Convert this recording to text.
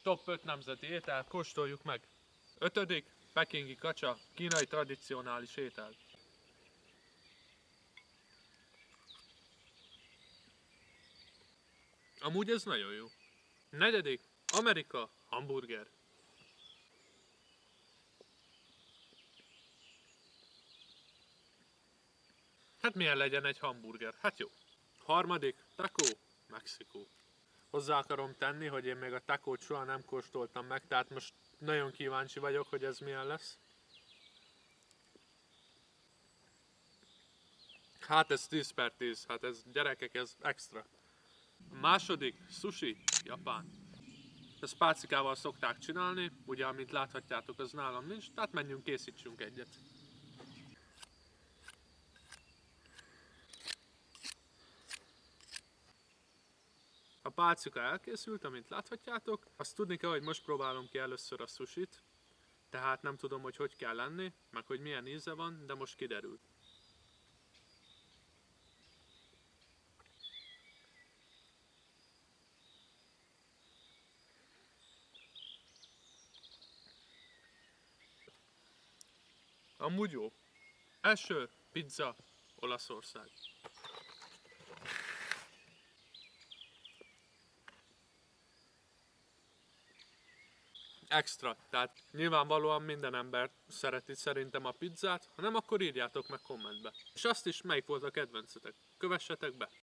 Top 5 nemzeti étel, kóstoljuk meg. 5. Pekingi kacsa, kínai tradicionális étel. Amúgy ez nagyon jó. 4. Amerika, hamburger. Hát milyen legyen egy hamburger? Hát jó. 3. Taco, Mexikó. Hozzá akarom tenni, hogy én még a tacót soha nem kóstoltam meg, tehát most nagyon kíváncsi vagyok, hogy ez milyen lesz. Hát ez 10/10, hát ez gyerekek, ez extra. A 2. Sushi, Japán. Ezt pácikával szokták csinálni, ugye amint láthatjátok az nálam nincs, tehát menjünk készítsünk egyet. A pálcika elkészült, amint láthatjátok. Azt tudni kell, hogy most próbálom ki először a sushit, tehát nem tudom, hogy kell lenni, meg hogy milyen íze van, de most kiderül. Amúgy jó. Első pizza, Olaszország. Extra, tehát nyilvánvalóan minden ember szereti szerintem a pizzát, ha nem, akkor írjátok meg kommentbe. És azt is, melyik volt a kedvencetek. Kövessetek be!